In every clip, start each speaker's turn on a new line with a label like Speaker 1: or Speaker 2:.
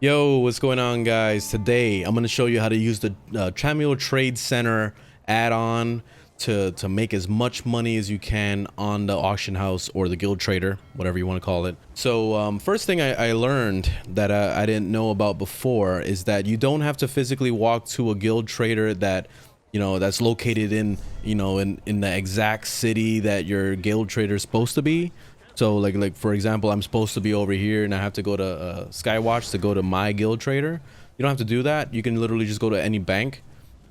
Speaker 1: Yo, what's going on, guys? Today I'm going to show you how to use the Tamriel Trade Center add-on to make as much money as you can on the auction house or the guild trader, whatever you want to call it. So first thing I learned that I didn't know about before is that you don't have to physically walk to a guild trader that that's located in in the exact city that your guild trader is supposed to be. So like for example, I'm supposed to be over here and I have to go to Skywatch to go to my guild trader. You don't have to do that. You can literally just go to any bank,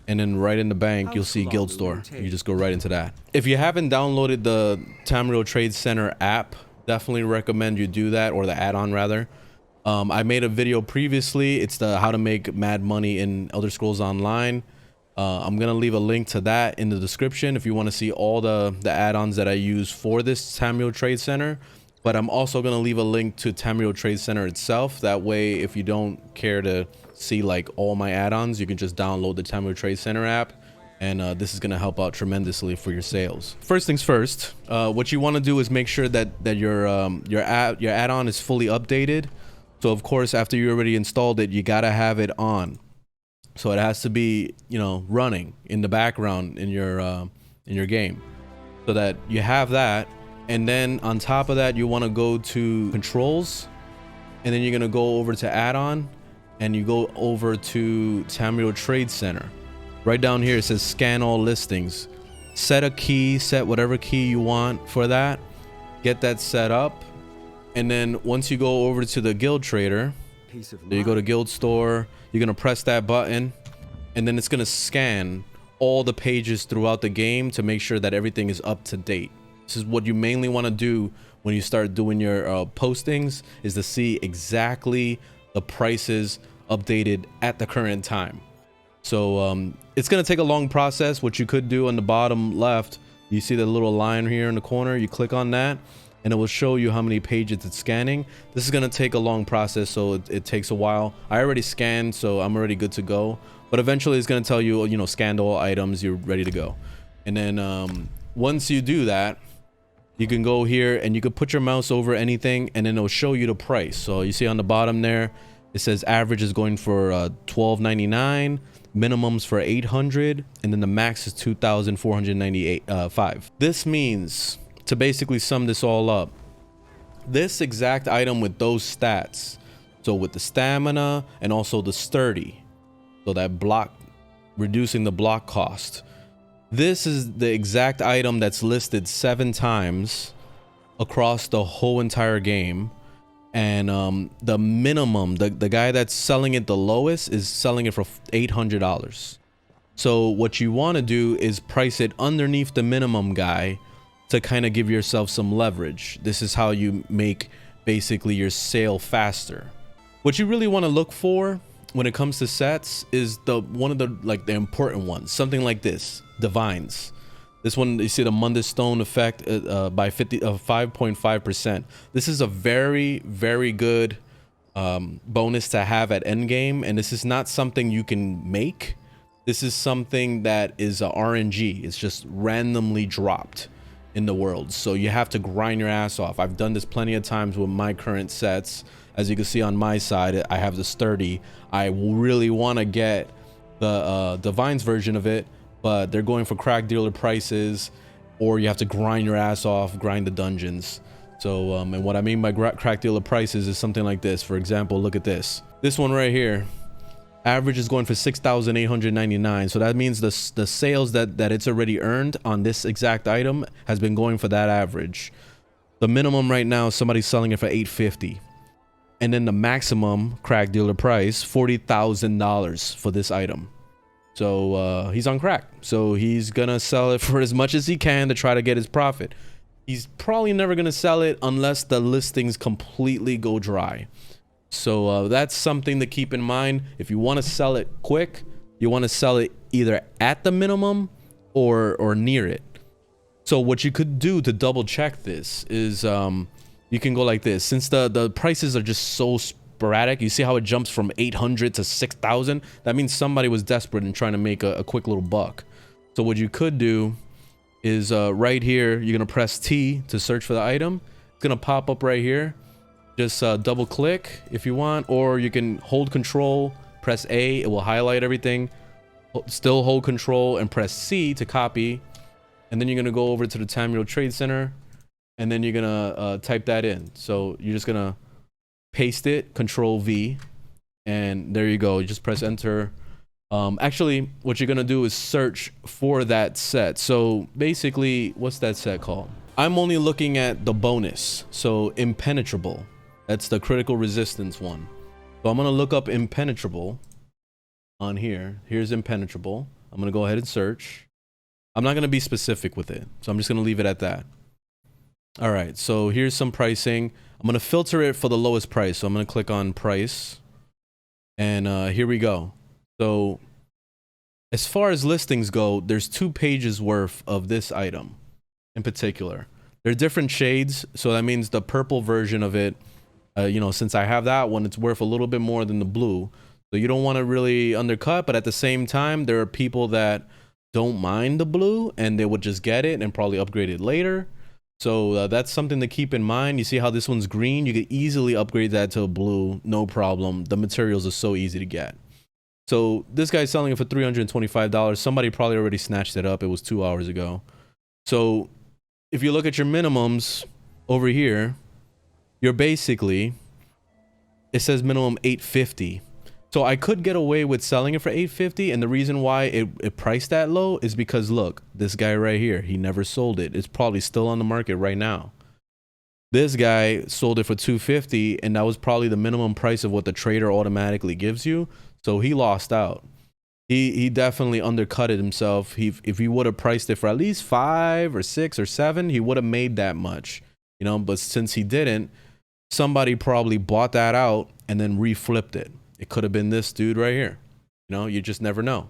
Speaker 1: and then right in the bank you'll see guild store. You just go right into that. If you haven't downloaded the Tamriel Trade Center app, definitely recommend you do that, or the add-on rather. I made a video previously. It's the how to make mad money in Elder Scrolls Online. I'm gonna leave a link to that in the description if you want to see all the add-ons that I use for this Tamriel Trade Center. But I'm also gonna leave a link to Tamriel Trade Center itself. That way, if you don't care to see like all my add-ons, you can just download the Tamriel Trade Center app, and this is gonna help out tremendously for your sales. First things first, what you want to do is make sure that your add-on is fully updated. So of course, after you already installed it, you gotta have it on. So it has to be, running in the background in your game, so that you have that. And then on top of that, you want to go to controls, and then you're going to go over to add-on, and you go over to Tamriel Trade Center. Right down here, it says scan all listings. Set a key, set whatever key you want for that. Get that set up. And then once you go over to the guild trader, there you go to guild store, you're gonna press that button, and then it's gonna scan all the pages throughout the game to make sure that everything is up to date. This is what you mainly want to do when you start doing your postings, is to see exactly the prices updated at the current time. So it's gonna take a long process. What you could do on the bottom left, you see the little line here in the corner, you click on that and it will show you how many pages it's scanning. This is going to take a long process, so it takes a while. I already scanned, so I'm already good to go. But eventually it's going to tell you, scanned all items, you're ready to go. And then once you do that, you can go here and you can put your mouse over anything, and then it'll show you the price. So you see on the bottom there, it says average is going for $12.99, minimums for $800, and then the max is $2,498.5. This means, to basically sum this all up, this exact item with those stats, so with the stamina and also the sturdy, so that block, reducing the block cost, this is the exact item that's listed 7 times across the whole entire game. And the minimum, the guy that's selling it the lowest is selling it for $800. So what you want to do is price it underneath the minimum guy to kind of give yourself some leverage. This is how you make basically your sale faster. What you really want to look for when it comes to sets is one of the important ones, something like this, divines. This one, you see the Mundus Stone effect by 5.5%. This is a very, very good bonus to have at endgame, and this is not something you can make. This is something that is a RNG. It's just randomly dropped in the world, so you have to grind your ass off. I've done this plenty of times with my current sets. As you can see on my side, I have the sturdy. I really want to get the divines version of it, but they're going for crack dealer prices, or you have to grind your ass off, grind the dungeons. So and what I mean by crack dealer prices is something like this. For example, look at this one right here. Average is going for $6,899. So that means the sales that it's already earned on this exact item has been going for that average. The minimum right now, somebody's selling it for $850, and then the maximum crack dealer price, $40,000 for this item. So he's on crack. So he's gonna sell it for as much as he can to try to get his profit. He's probably never gonna sell it unless the listings completely go dry. So that's something to keep in mind. If you want to sell it quick, you want to sell it either at the minimum or near it. So what you could do to double check this is you can go like this. Since the prices are just so sporadic, you see how it jumps from 800 to 6,000? That means somebody was desperate and trying to make a quick little buck. So what you could do is right here, you're going to press T to search for the item. It's going to pop up right here. Just double click if you want, or you can hold control, press A, it will highlight everything. Still hold control and press C to copy. And then you're gonna go over to the Tamriel Trade Center, and then you're gonna type that in. So you're just gonna paste it, control V, and there you go. You just press enter. Actually, what you're gonna do is search for that set. So basically, what's that set called? I'm only looking at the bonus. So impenetrable. That's the critical resistance one. So I'm gonna look up impenetrable on here. Here's impenetrable. I'm gonna go ahead and search. I'm not gonna be specific with it, so I'm just gonna leave it at that. All right, so here's some pricing. I'm gonna filter it for the lowest price. So I'm gonna click on price, and here we go. So as far as listings go, there's 2 pages worth of this item in particular. They're different shades, so that means the purple version of it, you know, since I have that one, it's worth a little bit more than the blue. So you don't want to really undercut, but at the same time, there are people that don't mind the blue and they would just get it and probably upgrade it later. So that's something to keep in mind. You see how this one's green? You could easily upgrade that to a blue, no problem. The materials are so easy to get. So this guy's selling it for $325. Somebody probably already snatched it up. It was 2 hours ago. So if you look at your minimums over here, you're basically, it says minimum 850. So I could get away with selling it for 850, and the reason why it priced that low is because look, this guy right here, he never sold it. It's probably still on the market right now. This guy sold it for 250, and that was probably the minimum price of what the trader automatically gives you. So he lost out. He definitely undercut it himself. If he would have priced it for at least 5 or 6 or 7, he would have made that much, you know. But since he didn't, somebody probably bought that out and then reflipped it. It could have been this dude right here. You know, you just never know.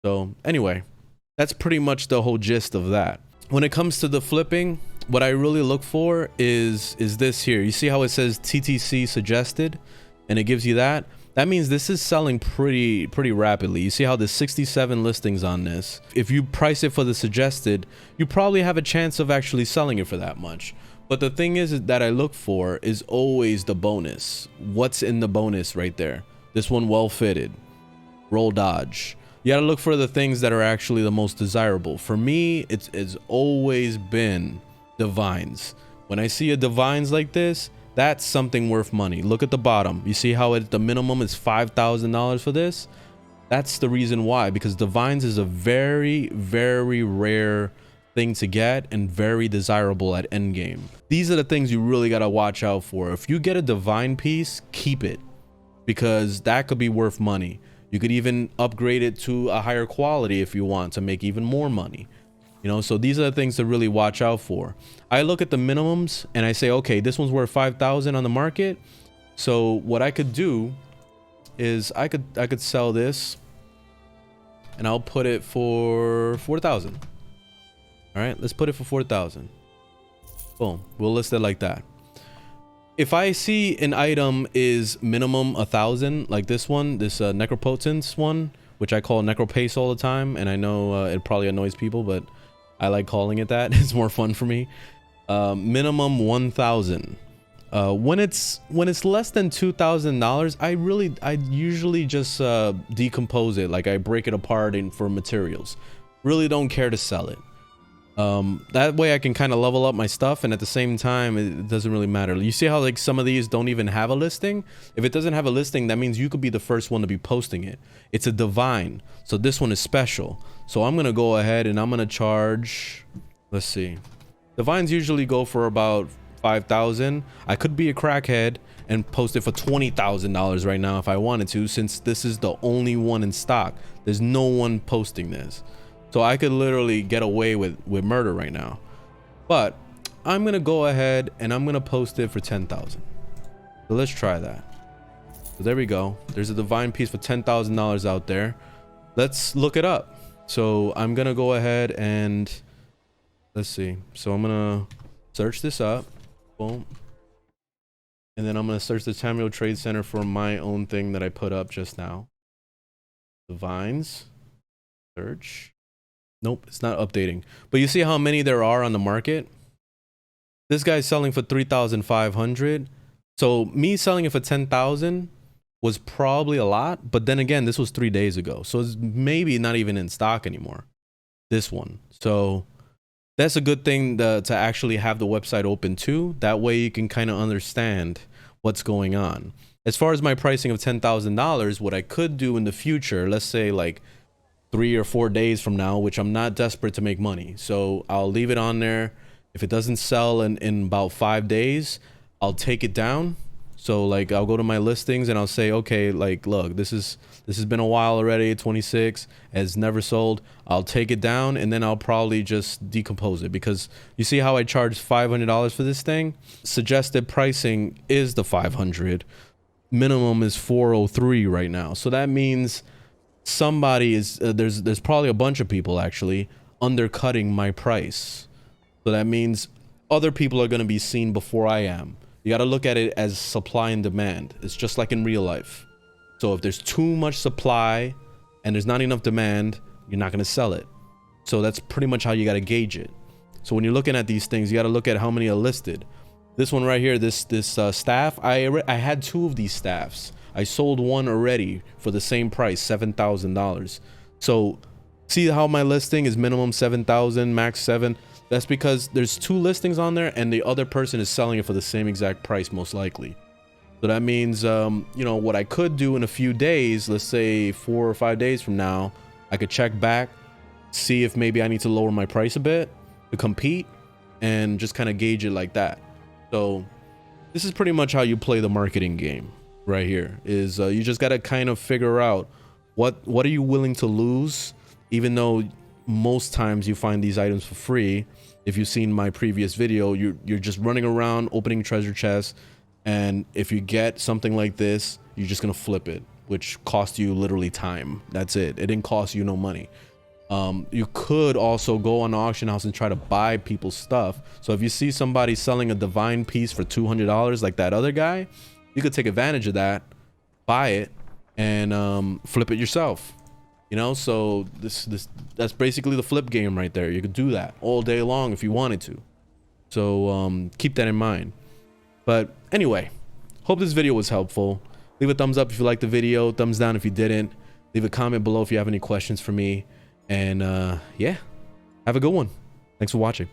Speaker 1: So anyway, that's pretty much the whole gist of that. When it comes to the flipping, what I really look for is this here. You see how it says TTC suggested, and it gives you that? That means this is selling pretty rapidly. You see how there's 67 listings on this. If you price it for the suggested, you probably have a chance of actually selling it for that much. But the thing is that I look for is always the bonus. What's in the bonus right there? This one, well fitted, roll dodge. You gotta look for the things that are actually the most desirable. For me, it's always been divines. When I see a divines like this, that's something worth money. Look at the bottom. You see how the minimum is $5,000 for this? That's the reason why, because divines is a very rare thing to get and very desirable at endgame. These are the things you really got to watch out for. If you get a divine piece, keep it, because that could be worth money. You could even upgrade it to a higher quality if you want to make even more money, you know. So these are the things to really watch out for. I look at the minimums and I say, okay, this one's worth 5,000 on the market. So what I could do is I could sell this and I'll put it for 4,000. All right, let's put it for 4,000. Boom, we'll list it like that. If I see an item is minimum 1,000, like this one, this necropotence one, which I call necropace all the time, and I know it probably annoys people, but I like calling it that. It's more fun for me. Minimum 1,000. When it's less than $2,000, I usually just decompose it, like I break it apart for materials. Really don't care to sell it. That way I can kind of level up my stuff, and at the same time it doesn't really matter. You see how like some of these don't even have a listing? If it doesn't have a listing, that means you could be the first one to be posting it. It's a divine, so this one is special. So I'm gonna go ahead and I'm gonna charge, let's see, divines usually go for about 5,000. I could be a crackhead and post it for $20,000 right now if I wanted to, since this is the only one in stock. There's no one posting this. So I could literally get away with murder right now. But I'm gonna go ahead and I'm gonna post it for 10,000. So let's try that. So there we go. There's a divine piece for $10,000 out there. Let's look it up. So I'm gonna go ahead and let's see. So I'm gonna search this up. Boom. And then I'm gonna search the Tamriel Trade Center for my own thing that I put up just now. Divines. Search. Nope, it's not updating. But you see how many there are on the market? This guy's selling for 3,500. So me selling it for 10,000 was probably a lot, but then again, this was 3 days ago. So it's maybe not even in stock anymore, this one. So that's a good thing to actually have the website open too. That way you can kind of understand what's going on. As far as my pricing of $10,000, what I could do in the future, let's say like 3 or 4 days from now, which I'm not desperate to make money. So I'll leave it on there. If it doesn't sell in about 5 days, I'll take it down. So like I'll go to my listings and I'll say, okay, like, look, this has been a while already. 26 has never sold. I'll take it down and then I'll probably just decompose it, because you see how I charge $500 for this thing? Suggested pricing is the 500. Minimum is 403 right now. So that means somebody is there's probably a bunch of people actually undercutting my price. So that means other people are going to be seen before I am. You got to look at it as supply and demand. It's just like in real life. So if there's too much supply and there's not enough demand, you're not going to sell it. So that's pretty much how you got to gauge it. So when you're looking at these things, you got to look at how many are listed. This one right here, this staff, I had 2 of these staffs. I sold one already for the same price, $7,000. So see how my listing is minimum 7,000, max 7. That's because there's 2 listings on there and the other person is selling it for the same exact price, most likely. So that means, you know, what I could do in a few days, let's say 4 or 5 days from now, I could check back, see if maybe I need to lower my price a bit to compete, and just kind of gauge it like that. So this is pretty much how you play the marketing game right here. Is you just got to kind of figure out what are you willing to lose, even though most times you find these items for free. If you've seen my previous video, you're just running around opening treasure chests, and if you get something like this, you're just gonna flip it, which costs you literally time. That's it. It didn't cost you no money. You could also go on the auction house and try to buy people's stuff. So if you see somebody selling a divine piece for $200 like that other guy, you could take advantage of that, buy it, and flip it yourself. You know, so that's basically the flip game right there. You could do that all day long if you wanted to. So keep that in mind. But anyway, hope this video was helpful. Leave a thumbs up if you liked the video, thumbs down if you didn't. Leave a comment below if you have any questions for me. And yeah, have a good one. Thanks for watching.